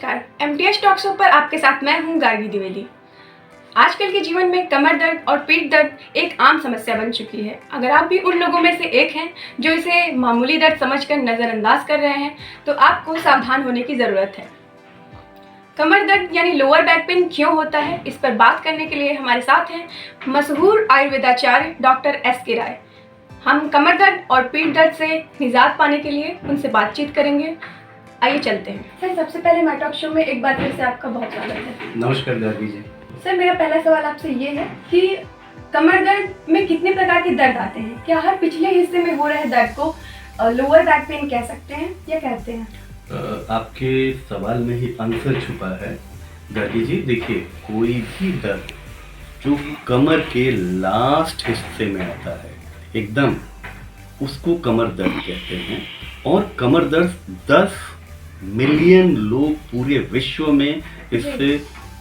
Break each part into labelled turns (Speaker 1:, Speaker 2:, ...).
Speaker 1: नमस्कार, MTS talk show पर आपके साथ मैं हूं गार्गी द्विवेदी। आजकल के जीवन में कमर दर्द और पीठ दर्द एक आम समस्या बन चुकी है। अगर आप भी उन लोगों में से एक हैं जो इसे मामूली दर्द समझकर नज़रअंदाज कर रहे हैं, तो आपको सावधान होने की ज़रूरत है। कमर दर्द यानी लोअर बैक पेन क्यों होता है, इस पर बात करने के लिए हमारे साथ हैं मशहूर आयुर्वेदाचार्य डॉक्टर SK राय। हम कमर दर्द और पीठ दर्द से निजात पाने के लिए उनसे बातचीत करेंगे। आइए चलते हैं। सर, सबसे पहले माय टॉक शो में एक बार फिर से आपका बहुत स्वागत है।
Speaker 2: नमस्कार गार्गी जी।
Speaker 1: सर, मेरा पहला सवाल आपसे ये है कि कमर दर्द में कितने प्रकार के दर्द आते हैं? क्या हर पिछले हिस्से में हो रहे दर्द को लोअर बैक पेन कह सकते हैं या कहते हैं?
Speaker 2: आपके सवाल में ही आंसर छुपा है गार्गी जी। देखिए, कोई भी दर्द जो कमर के लास्ट हिस्से में आता है एकदम, उसको कमर दर्द कहते हैं। और कमर दर्द 10 मिलियन लोग पूरे विश्व में इससे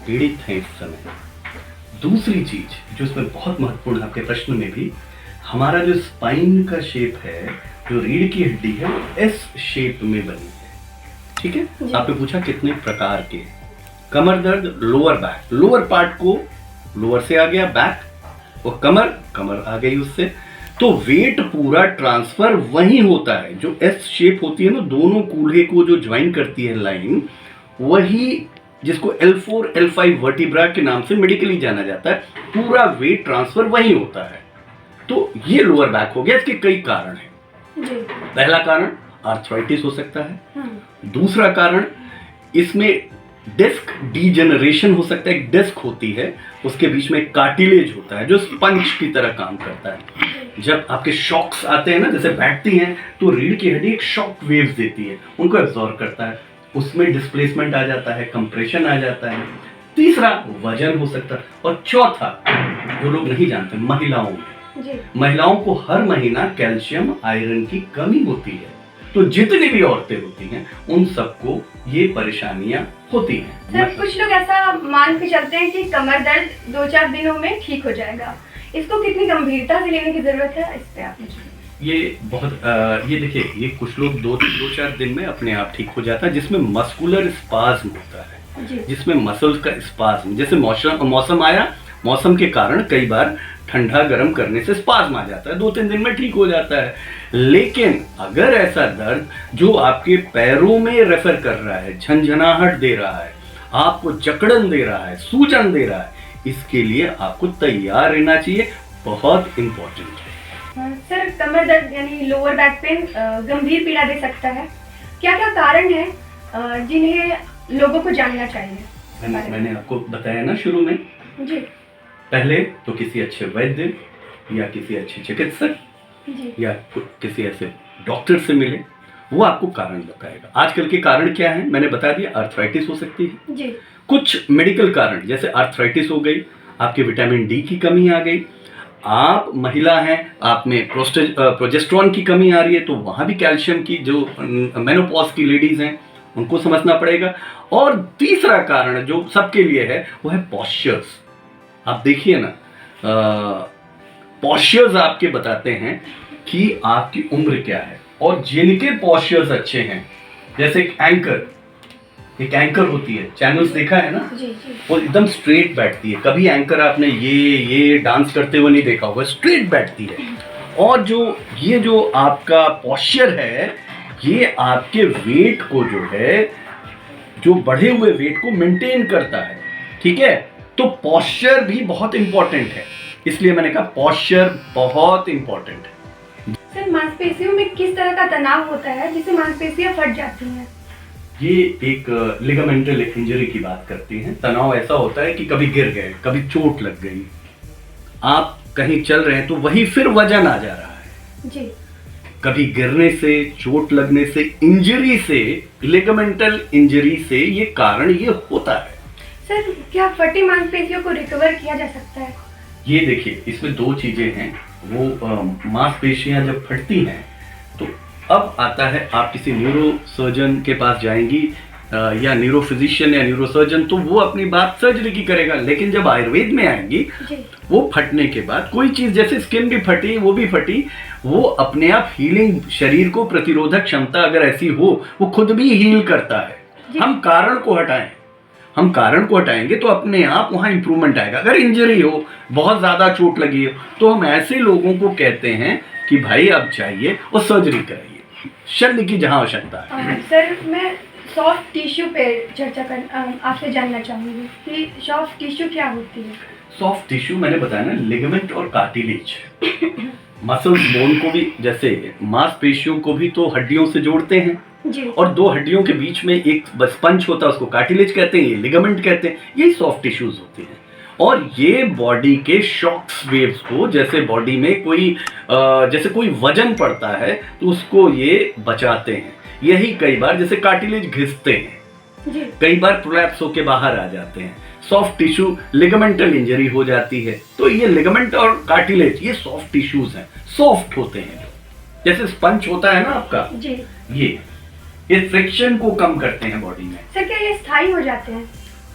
Speaker 2: पीड़ित हैं इस समय। दूसरी चीज जो इसमें बहुत महत्वपूर्ण है आपके प्रश्न में भी, हमारा जो स्पाइन का शेप है, जो रीढ़ की हड्डी है, वो एस शेप में बनी है। ठीक है, आपने पूछा कितने प्रकार के। कमर दर्द लोअर बैक, लोअर पार्ट को लोअर से आ गया बैक, और कमर आ गई उससे, तो वेट पूरा ट्रांसफर वही होता है। जो एस शेप होती है ना, दोनों कूल्हे को जो ज्वाइन करती है लाइन, वही जिसको L4 L5 वर्टिब्रा के नाम से मेडिकली जाना जाता है, पूरा वेट ट्रांसफर वही होता है। तो ये लोअर बैक हो गया। इसके कई कारण हैं। पहला कारण आर्थराइटिस हो सकता है। दूसरा कारण इसमें डिस्क डीजेनरेशन हो सकता है। एक डिस्क होती है, उसके बीच में कार्टिलेज होता है जो स्पंज की तरह काम करता है। जब आपके शॉक्स आते हैं ना, जैसे बैठती हैं, तो रीढ़ की हड्डी एक शॉक वेव्स देती है, उनको एब्जॉर्ब करता है, उसमें डिस्प्लेसमेंट आ जाता है, कंप्रेशन आ जाता है। तीसरा वजन हो सकता है। और चौथा, जो लोग नहीं जानते, महिलाओं को हर महीना कैल्शियम आयरन की कमी होती है। तो जितनी भी औरतें होती हैं उन सबको ये परेशानियां होती हैं।
Speaker 1: सर, कुछ लोग ऐसा मान के चलते हैं कि कमर दर्द 2-4 दिनों में ठीक हो जाएगा। इसको कितनी गंभीरता से लेने की जरूरत है, इस पे आप मुझे
Speaker 2: ये देखिए, ये कुछ लोग 2-4 दिन में अपने आप ठीक हो जाता है, जिसमें मस्कुलर स्पाज्म होता है, जिसमें मसल्स का स्पाज्म। जैसे मौसम आया, मौसम के कारण कई बार ठंडा गर्म करने से स्पाज्म आ जाता है, 2-3 दिन में ठीक हो जाता है। लेकिन अगर ऐसा दर्द जो आपके पैरों में रेफर कर रहा है, झंझनाहट दे रहा है, आपको जकड़न दे रहा है, सूजन दे रहा है, इसके लिए आपको तैयार रहना चाहिए। बहुत इंपॉर्टेंट है।
Speaker 1: सर, कमर दर्द यानी लोअर बैक पेन गंभीर पीड़ा दे सकता है। क्या क्या कारण है जिन्हें लोगों को जानना चाहिए?
Speaker 2: मैंने आपको बताया ना शुरू में
Speaker 1: जी।
Speaker 2: पहले तो किसी अच्छे वैद्य या किसी अच्छे चिकित्सक या किसी ऐसे डॉक्टर से मिले, वो आपको कारण बताएगा। आजकल के कारण क्या है मैंने बता दिया। आर्थराइटिस हो सकती है
Speaker 1: जी।
Speaker 2: कुछ मेडिकल कारण, जैसे आर्थराइटिस हो गई, आपके विटामिन डी की कमी आ गई, आप महिला हैं, आप में प्रोजेस्टेरॉन की कमी आ रही है, तो वहाँ भी कैल्शियम की, जो मेनोपॉज की लेडीज हैं उनको समझना पड़ेगा। और तीसरा कारण जो सबके लिए है वो है पॉस्चर्स। आप देखिए ना, पॉस्चर्स आपके बताते हैं कि आपकी उम्र क्या है। और जिनके पॉस्चर्स अच्छे हैं, जैसे एक एंकर होती है, चैनल्स देखा है ना, वो एकदम स्ट्रेट बैठती है। कभी एंकर आपने ये डांस करते हुए नहीं देखा होगा, स्ट्रेट बैठती है। और जो आपका पॉस्चर है, ये आपके वेट को जो बढ़े हुए वेट को मेंटेन करता है। ठीक है, तो पॉस्चर भी बहुत इंपॉर्टेंट है, इसलिए मैंने कहा पॉस्चर बहुत इंपॉर्टेंट है।
Speaker 1: सर, मांसपेशियों में किस तरह का तनाव होता है जिससे मांसपेशियां फट जाती हैं?
Speaker 2: ये एक लिगामेंटल इंजरी की बात करती हैं। तनाव ऐसा होता है कि कभी गिर गए, कभी चोट लग गई, आप कहीं चल रहे हैं तो वही फिर वजन आ जा रहा है
Speaker 1: जी।
Speaker 2: कभी गिरने से, चोट लगने से, इंजरी से, लिगामेंटल इंजरी से ये कारण ये होता है।
Speaker 1: सर, क्या फटी मांसपेशियों को रिकवर किया जा सकता है?
Speaker 2: ये देखिए, इसमें 2 चीजें हैं। वो मांसपेशियां जब फटती हैं तो अब आता है, आप किसी न्यूरो सर्जन के पास जाएंगी या न्यूरो फिजिशियन या न्यूरो सर्जन, तो वो अपनी बात सर्जरी की करेगा। लेकिन जब आयुर्वेद में आएंगी, वो फटने के बाद कोई चीज, जैसे स्किन भी फटी, वो भी फटी, वो अपने आप हीलिंग, शरीर को प्रतिरोधक क्षमता अगर ऐसी हो, वो खुद भी हील करता है। हम कारण को हटाएं, हम कारण को हटाएंगे तो अपने आप वहां इंप्रूवमेंट आएगा। अगर इंजरी हो, बहुत ज्यादा चोट लगी हो, तो हम ऐसे लोगों को कहते हैं कि भाई अब जाइए और सर्जरी कराइए, शल्य की जहां आवश्यकता है।
Speaker 1: सर मैं सॉफ्ट टिश्यू पे चर्चा कर आपसे जानना चाहूँगी कि सॉफ्ट टिश्यू क्या होती है।
Speaker 2: सॉफ्ट टिश्यू मैंने बताया ना, लिगामेंट और कार्टिलेज। मसल्स बोन को भी, जैसे मांसपेशियों को भी तो हड्डियों से जोड़ते हैं
Speaker 1: जी।
Speaker 2: और दो हड्डियों के बीच में एक स्पंज होता है, उसको कार्टिलेज कहते हैं, ये लिगामेंट कहते हैं। यही सॉफ्ट टिश्यूज होते हैं और ये बॉडी के शॉक्स वेव्स को, जैसे बॉडी में जैसे कोई वजन पड़ता है तो उसको ये बचाते हैं। यही कई बार जैसे कार्टिलेज घिसते हैं
Speaker 1: जी।
Speaker 2: कई बार प्रोलैप्स होके बाहर आ जाते हैं। सॉफ्ट टिश्यू लिगामेंटल इंजरी हो जाती है, तो ये लिगामेंट और कार्टिलेज ये सॉफ्ट टिश्यूज हैं, सॉफ्ट होते हैं। जैसे स्पंज होता है ना आपका
Speaker 1: जी।
Speaker 2: ये फ्रिक्शन को कम करते हैं बॉडी में।
Speaker 1: सर क्या ये स्थायी हो जाते हैं?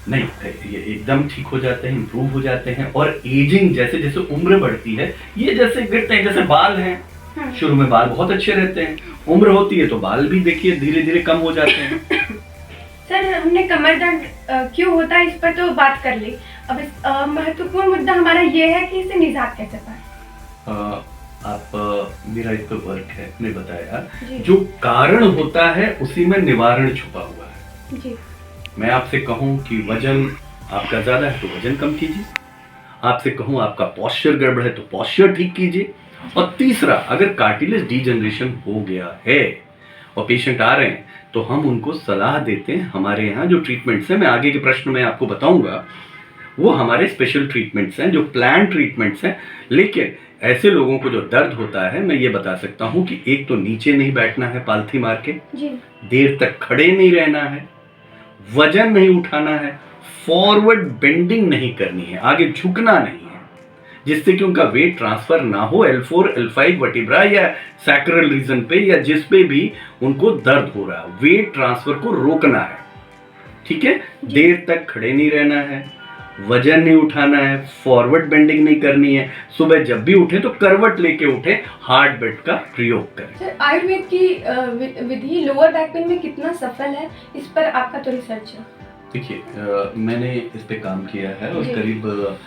Speaker 2: नहीं, ये एकदम ठीक हो जाते हैं, इंप्रूव हो जाते हैं। और एजिंग, जैसे जैसे उम्र बढ़ती है ये जैसे गिरते हैं, जैसे बाल हैं, शुरू में बाल बहुत अच्छे रहते हैं, उम्र होती है तो बाल भी देखिए धीरे धीरे कम हो जाते हैं।
Speaker 1: सर हमने कमर दर्द क्यों होता है इस पर तो बात कर ली, अब इस महत्वपूर्ण मुद्दा हमारा ये है कि इसे निजात कैसे पाएं।
Speaker 2: आप मेरा एक वर्क है, मैं बताया
Speaker 1: जी।
Speaker 2: जो कारण होता है उसी में निवारण छुपा हुआ है।
Speaker 1: जी।
Speaker 2: मैं आपसे कहूं कि वजन आपका ज्यादा है तो वजन कम कीजिए, आपसे कहूं आपका पॉस्चर गड़बड़ है तो पॉस्चर ठीक कीजिए। और तीसरा, अगर कार्टिलेज डीजनरेशन हो गया है और पेशेंट आ रहे हैं तो हम उनको सलाह देते हैं। हमारे यहाँ जो ट्रीटमेंट्स हैं, मैं आगे के प्रश्न में आपको बताऊंगा, वो हमारे स्पेशल ट्रीटमेंट्स हैं, जो प्लान ट्रीटमेंट्स हैं। लेकिन ऐसे लोगों को जो दर्द होता है, मैं ये बता सकता हूँ कि एक तो नीचे नहीं बैठना है पालथी मार के
Speaker 1: जी।
Speaker 2: देर तक खड़े नहीं रहना है, वजन नहीं उठाना है, फॉरवर्ड बेंडिंग नहीं करनी है, आगे झुकना नहीं है, जिससे कि उनका वेट ट्रांसफर ना हो L4 L5 वर्टिब्रा या सैक्रल रीजन पे या जिस पे भी उनको दर्द हो रहा है। वेट ट्रांसफर को रोकना है, ठीक है। देर तक खड़े नहीं रहना है, वजन नहीं उठाना है, फॉरवर्ड बेंडिंग नहीं करनी है। सुबह जब भी उठे तो करवट लेके उठे, हार्ड बेड का प्रयोग करें।
Speaker 1: सर आयुर्वेद की विधि लोअर बैक पेन में कितना सफल है, इस पर आपका तो रिसर्च है।
Speaker 2: देखिए, मैंने इस पे काम किया है और
Speaker 1: जी।
Speaker 2: करीब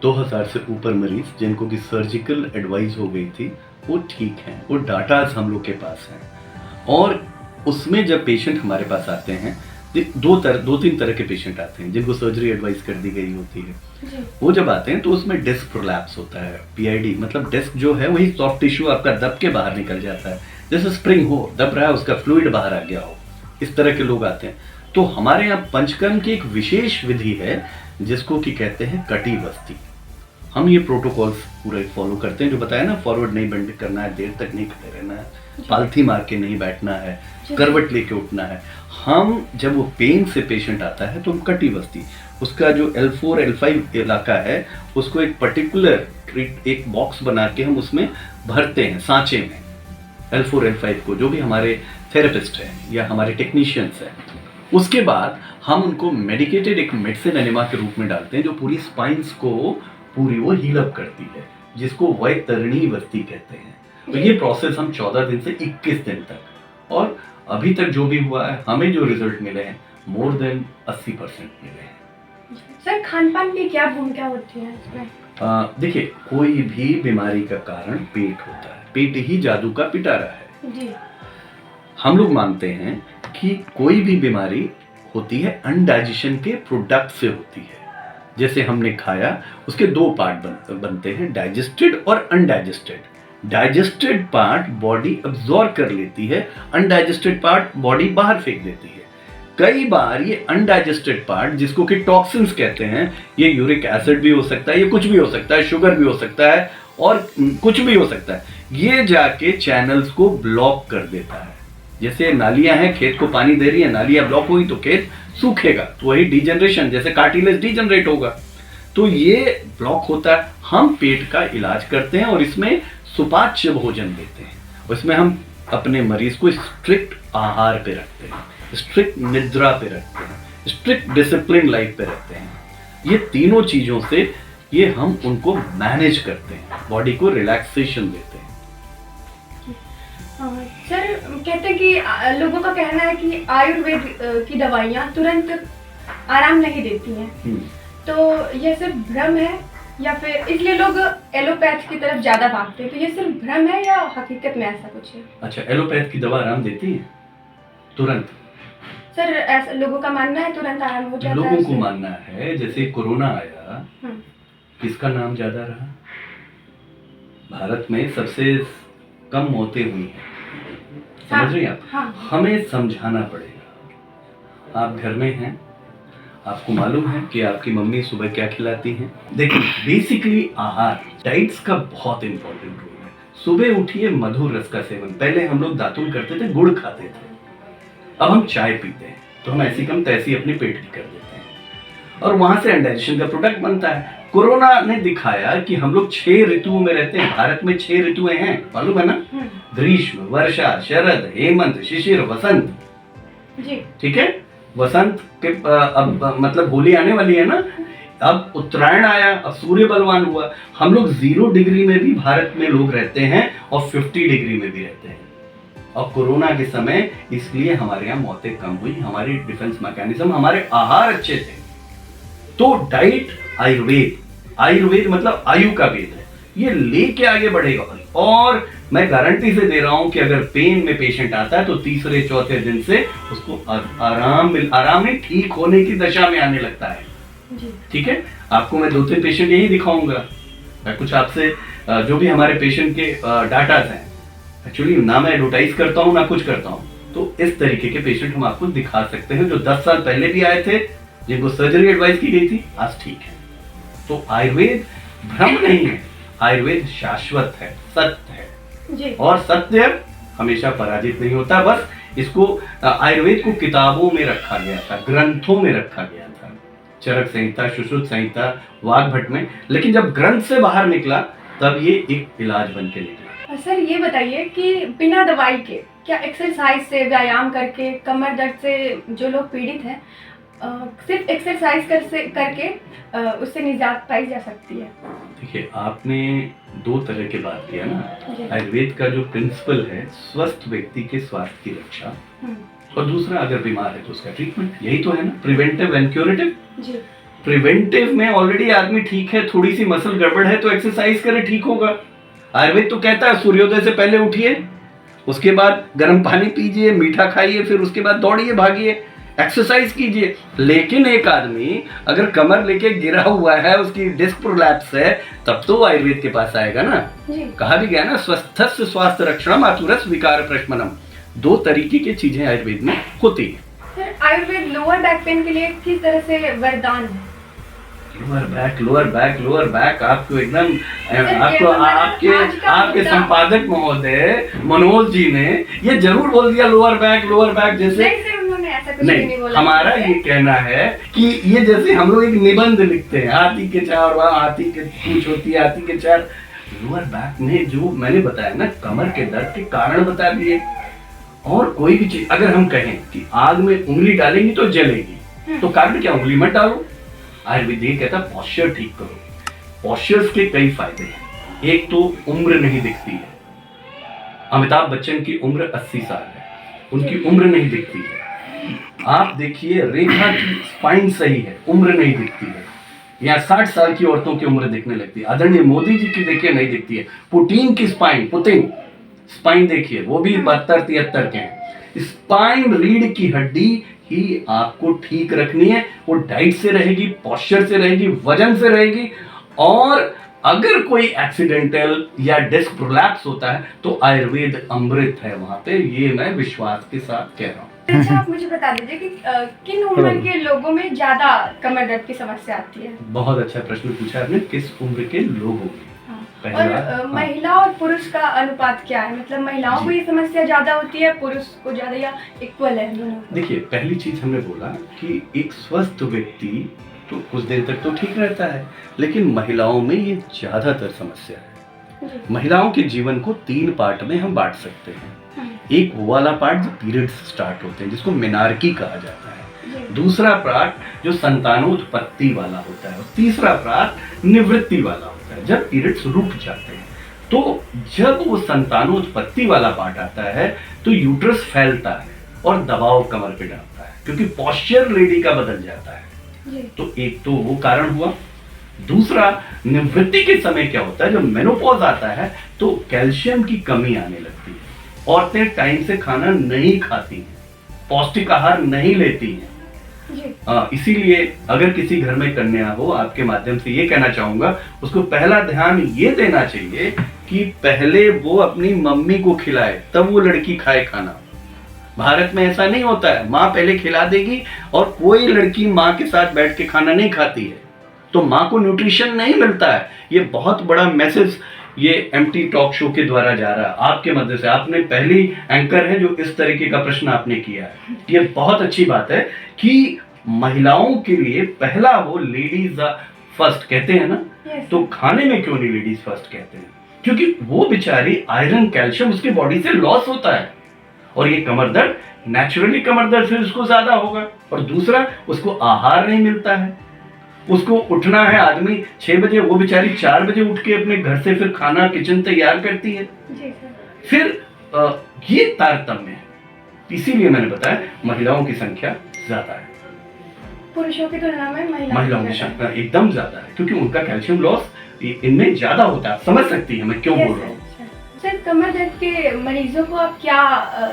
Speaker 2: 2000 से ऊपर मरीज जिनको कि सर्जिकल एडवाइस हो गई थी वो ठीक हैं, वो डाटाज हम लोग के पास हैं। और उसमें जब पेशेंट हमारे पास आते हैं, दो तीन तरह के पेशेंट आते हैं जिनको सर्जरी एडवाइस कर दी गई होती है।
Speaker 1: जी।
Speaker 2: वो जब आते हैं तो उसमें डिस्क प्रोलैप्स होता है, PID मतलब डिस्क जो है वही सॉफ्ट टिश्यू आपका दब के बाहर निकल जाता है, जैसे स्प्रिंग हो दब रहा है, उसका फ्लूइड बाहर आ गया हो, इस तरह के लोग आते हैं। तो हमारे यहाँ पंचकर्म की एक विशेष विधि है जिसको कि कहते हैं कटी बस्ती। हम ये प्रोटोकॉल्स पूरे फॉलो करते हैं, जो बताया ना, फॉरवर्ड नहीं बेंड करना है, देर तक नहीं खड़े रहना है, पालथी मार के नहीं बैठना है, करवट लेके उठना है। हम जब वो पेन से पेशेंट आता है तो हम कटी बस्ती, उसका जो L4 L5 इलाका है उसको एक पर्टिकुलर एक बॉक्स बना के हम उसमें भरते हैं सांचे में, L4 L5 को, जो भी हमारे थेरेपिस्ट हैं या हमारे टेक्नीशियंस हैं। उसके बाद हम उनको मेडिकेटेड एक मेडिसिन एनिमा के रूप में डालते हैं जो पूरी स्पाइंस को पूरी वो हील अप करती है, जिसको वैतरणी बस्ती कहते हैं। तो ये प्रोसेस हम 14 दिन से 21 दिन तक, और अभी तक जो भी हुआ है हमें जो रिजल्ट मिले हैं मोर देन 80% मिले हैं।
Speaker 1: सर खान पान की क्या भूमिका होती है इसमें?
Speaker 2: देखिए, कोई भी बीमारी का कारण पेट होता है, पेट ही जादू का पिटारा है।
Speaker 1: जी।
Speaker 2: हम लोग मानते हैं कि कोई भी बीमारी होती है अनडाइजेशन के प्रोडक्ट से होती है। जैसे हमने खाया उसके दो पार्ट बनते हैं, डाइजेस्टेड और undigested. Digested part body absorb कर लेती है, अनडाइजेस्टेड पार्ट बॉडी बाहर फेंक देती है। कई बार ये अनडाइजेस्टेड पार्ट, जिसको कि टॉक्सिन्स कहते हैं, ये यूरिक एसिड भी हो सकता है, ये कुछ भी हो सकता है, शुगर भी हो सकता है और कुछ भी हो सकता है, ये जाके चैनल्स को ब्लॉक कर देता है। जैसे नालियां हैं, खेत को पानी दे रही है, नालियां ब्लॉक हुई तो खेत सूखेगा, तो वही डिजनरेशन, जैसे कार्टिलेज डिजनरेट होगा, तो ये ब्लॉक होता है। हम पेट का इलाज करते हैं और इसमें सुपाच्य भोजन देते हैं, उसमें हम अपने मरीज को स्ट्रिक्ट आहार पे रखते हैं, स्ट्रिक्ट निद्रा पे रखते हैं, स्ट्रिक्ट डिसिप्लिन लाइफ पे रखते हैं। ये तीनों चीजों से ये हम उनको मैनेज करते हैं, बॉडी को रिलैक्सेशन देते हैं।
Speaker 1: सर कहते हैं कि लोगों का कहना है कि आयुर्वेद की दवाइयाँ तुरंत आराम नहीं देती हैं, तो यह सिर्फ भ्रम है या फिर इसलिए लोग एलोपैथ की तरफ ज़्यादा भागते हैं, तो ये सिर्फ भ्रम है या हकीकत में ऐसा कुछ है?
Speaker 2: अच्छा, एलोपैथ की दवा आराम देती है तुरंत?
Speaker 1: सर ऐसा लोगों का मानना है तुरंत आराम हो जाता है।
Speaker 2: लोगों को मानना है, जैसे कोरोना आया, किसका नाम ज्यादा रहा? भारत में सबसे कम मौतें हुई हैं, समझ रही हैं आप?
Speaker 1: हाँ।
Speaker 2: हमें समझाना पड़ेगा। आप घर में हैं, आपको मालूम है कि आपकी मम्मी सुबह क्या खिलाती हैं। देखिए, बेसिकली आहार, डाइट्स का बहुत इंपॉर्टेंट रोल है। सुबह उठिए, मधुर रस का सेवन। पहले हम लोग दातुन करते थे, गुड़ खाते थे, अब हम चाय पीते हैं, तो हम ऐसी कम तैसी अपनी पेट की कर देते हैं और वहां से अनडाइजेशन का प्रोडक्ट बनता है। कोरोना ने दिखाया कि हम लोग 6 ऋतुओं में रहते हैं। भारत में 6 ऋतुएं हैं, मालूम है ना? ग्रीष्म, वर्षा, शरद, हेमंत, शिशिर, वसंत।
Speaker 1: जी।
Speaker 2: ठीक है, वसंत के अब मतलब होली आने वाली है ना, अब उत्तरायण आया, अब सूर्य बलवान हुआ। हम लोग 0 डिग्री में भी भारत में लोग रहते हैं और 50 डिग्री में भी रहते हैं। और कोरोना के समय इसलिए हमारे यहाँ मौतें कम हुई, हमारी डिफेंस मैकेनिज्म, हमारे आहार अच्छे थे। तो डाइट, आयुर्वेद मतलब आयु का वेद है, ये लेके आगे बढ़ेगा। और मैं गारंटी से दे रहा हूं कि अगर पेन में पेशेंट आता है तो तीसरे चौथे दिन से उसको आराम नहीं, ठीक होने की दशा में आने लगता है। ठीक है, आपको मैं 2-3 पेशेंट यही दिखाऊंगा। मैं कुछ आपसे जो भी हमारे पेशेंट के डाटा हैं, एक्चुअली ना मैं एडवर्टाइज करता हूँ ना कुछ करता हूँ, तो इस तरीके के पेशेंट हम आपको दिखा सकते हैं जो 10 साल पहले भी आए थे, जिनको सर्जरी एडवाइस की गई थी, आज ठीक है। तो आयुर्वेद भ्रम नहीं है, आयुर्वेद शाश्वत है, सत्य है
Speaker 1: जी।
Speaker 2: और सत्य हमेशा पराजित नहीं होता। बस इसको आयुर्वेद को किताबों में रखा गया था, ग्रंथों में रखा गया था, चरक संहिता, सुश्रुत संहिता, वाग्भट में, लेकिन जब ग्रंथ से बाहर निकला तब ये एक इलाज बन के निकला।
Speaker 1: सर ये बताइए कि बिना दवाई के क्या एक्सरसाइज से, व्यायाम करके, कमर दर्द से जो लोग पीड़ित हैं, सिर्फ एक्सरसाइज करके उससे निजात पाई जा सकती है?
Speaker 2: देखिए, आपने 2 तरह की बात किया ना। आयुर्वेद का जो प्रिंसिपल है, स्वस्थ व्यक्ति के स्वास्थ्य की रक्षा, और दूसरा अगर बीमार है तो उसका ट्रीटमेंट, यही तो है ना, प्रिवेंटिव एंड क्यूरेटिव। प्रिवेंटिव में ऑलरेडी आदमी ठीक है, थोड़ी सी मसल गड़बड़ है तो एक्सरसाइज करे, ठीक होगा। आयुर्वेद तो कहता है सूर्योदय से पहले उठिए, उसके बाद गर्म पानी पीजिए, मीठा खाइए, फिर उसके बाद दौड़िए, भागिए, एक्सरसाइज कीजिए। लेकिन एक आदमी अगर कमर लेके गिरा हुआ है, उसकी डिस्क प्रोलैप्स है, तब तो आयुर्वेद के पास आएगा ना। कहा भी गया ना, स्वस्थस्य स्वास्थ्य रक्षणम आतुरस विकार प्रशमनम। 2 तरीके की चीजें आयुर्वेद में होती है।
Speaker 1: Sir Ayurveda lower back pain के लिए किस तरह से वरदान है? लोअर बैक आपको एकदम, आपको आपके संपादक महोदय मनोज जी ने ये जरूर बोल दिया लोअर बैक जैसे। नहीं, हमारा ये कहना है कि ये जैसे हम लोग एक निबंध लिखते हैं, हाथी के 4, वहाँ हाथी के पूंछ होती है, हाथी के 4। लोअर बैक में जो मैंने बताया ना, कमर के दर्द के कारण बता दिए। और कोई भी चीज अगर हम कहें कि आग में उंगली डालेंगी तो जलेगी, तो कारण क्या, उंगली मत डालो। आयुर्वेद ये कहता है पॉस्चर ठीक करो। पॉस्चर्स के कई फायदे हैं। एक तो उम्र नहीं दिखती है। अमिताभ बच्चन की उम्र 80 साल है, उनकी उम्र नहीं दिखती है। आप देखिए, रेखा की स्पाइन सही है, उम्र नहीं दिखती है। यहाँ 60 साल की औरतों की उम्र दिखने लगती है। आदरणीय मोदी जी की देखिए, नहीं दिखती है। पुतिन की स्पाइन देखिए, वो भी 72-73 के हैं। स्पाइन रीढ़ की हड्डी ही आपको ठीक रखनी है। वो डाइट से रहेगी, पॉस्चर से रहेगी, वजन से रहेगी। और अगर कोई एक्सीडेंटल या डिस्क प्रोलैप्स होता है तो आयुर्वेद अमृत है वहां पे, ये मैं विश्वास के साथ कह रहा हूँ। अच्छा, आप मुझे बता दीजिए कि किन उम्र के लोगों में ज्यादा कमर दर्द की समस्या आती है?
Speaker 2: बहुत अच्छा प्रश्न पूछा आपने, किस उम्र के लोगों में।
Speaker 1: और महिला और पुरुष का अनुपात क्या है? मतलब महिलाओं को ये समस्या ज्यादा होती है, पुरुष को ज्यादा, या इक्वल है दोनों? देखिए,
Speaker 2: पहली चीज हमने बोला कि एक स्वस्थ व्यक्ति तो कुछ देर तक तो ठीक रहता है, लेकिन महिलाओं में ये ज्यादातर समस्या है। महिलाओं के जीवन को 3 पार्ट में हम बांट सकते हैं। एक वो वाला पार्ट जो पीरियड्स स्टार्ट होते हैं, जिसको मेनार्की कहा जाता है। दूसरा पार्ट जो संतानोत्पत्ति वाला होता है, और तीसरा पार्ट निवृत्ति वाला होता है, जब पीरियड्स रुक जाते हैं। तो जब वो संतानोत्पत्ति वाला पार्ट आता है तो यूट्रस फैलता है और दबाव कमर पे डालता है, क्योंकि पोस्चर लेडी का बदल जाता है। तो एक तो वो कारण हुआ। दूसरा, निवृत्ति के समय क्या होता है, जब मेनोपॉज आता है तो कैल्शियम की कमी आने लगती है। औरतें टाइम से खाना नहीं खाती हैं, पौष्टिक आहार नहीं लेती हैं। इसीलिए अगर किसी घर में कन्या हो, आपके माध्यम से ये कहना चाहूंगा, उसको पहला ध्यान ये देना चाहिए कि पहले वो अपनी मम्मी को खिलाए, तब वो लड़की खाए खाना। भारत में ऐसा नहीं होता है, माँ पहले खिला देगी और कोई लड़की माँ के साथ बैठ के खाना नहीं खाती है, तो माँ को न्यूट्रिशन नहीं मिलता है। ये बहुत बड़ा मैसेज ये एमटी टॉक शो के द्वारा जा रहा है आपके मध्य से। आपने पहली एंकर है जो इस तरीके का प्रश्न आपने किया है। ये बहुत अच्छी बात है कि महिलाओं के लिए पहला वो लेडीज फर्स्ट कहते हैं ना। तो खाने में क्यों नहीं लेडीज फर्स्ट कहते हैं? क्योंकि वो बेचारी आयरन कैल्शियम उसकी बॉडी से लॉस होता है, और ये कमर दर्द नेचुरली कमर दर्द फिर उसको ज्यादा होगा। और दूसरा, उसको आहार नहीं मिलता है, उसको उठना है, आदमी 6 बजे, वो बेचारी 4 बजे उठ के अपने घर से फिर खाना किचन तैयार करती है। फिर ये तारतम्य है। इसीलिए मैंने बताया महिलाओं की संख्या ज्यादा है,
Speaker 1: पुरुषों की तुलना में
Speaker 2: महिलाओं की संख्या एकदम ज्यादा है, क्योंकि उनका कैल्शियम लॉस इनमें ज्यादा होता है। समझ सकती है मैं क्यों बोल रहा हूँ।
Speaker 1: सर, कमर दर्द के मरीजों को आप क्या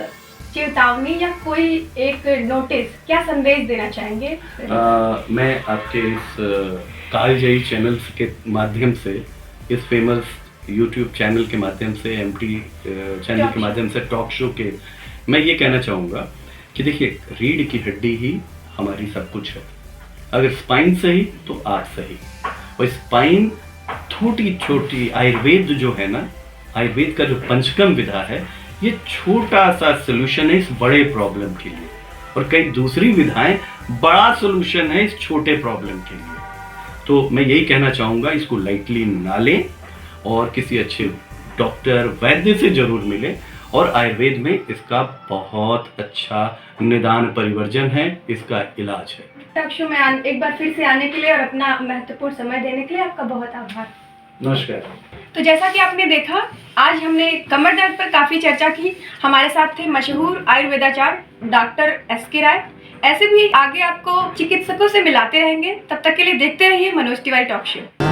Speaker 1: चेतावनी या कोई एक नोटिस, क्या संदेश देना चाहेंगे?
Speaker 2: मैं आपके इस कालजयी चैनल के माध्यम से, इस फेमस यूट्यूब चैनल के माध्यम से, एमटी चैनल के माध्यम से, टॉक शो के, मैं ये कहना चाहूँगा कि देखिए, रीढ़ की हड्डी ही हमारी सब कुछ है। अगर स्पाइन सही तो आर्ट सही, और स्पाइन छोटी छोटी, आयुर्वेद जो है ना, आयुर्वेद का जो पंचकर्म विधा है, ये छोटा सा सोल्यूशन है इस बड़े प्रॉब्लम के लिए, और कई दूसरी विधाएं बड़ा सोल्यूशन है इस छोटे प्रॉब्लम के लिए। तो मैं यही कहना चाहूँगा, इसको लाइटली ना लें और किसी अच्छे डॉक्टर, वैद्य से जरूर मिलें। और आयुर्वेद में इसका बहुत अच्छा निदान परिवर्जन है, इसका इलाज है।
Speaker 1: टॉक शो में एक बार फिर से आने के लिए और अपना महत्वपूर्ण समय देने के लिए आपका बहुत आभार।
Speaker 2: नमस्कार।
Speaker 1: तो जैसा कि आपने देखा, आज हमने कमर दर्द पर काफ़ी चर्चा की। हमारे साथ थे मशहूर आयुर्वेदाचार्य डॉक्टर SK राय। ऐसे भी आगे आपको चिकित्सकों से मिलाते रहेंगे। तब तक के लिए देखते रहिए मनोज तिवारी टॉक शो।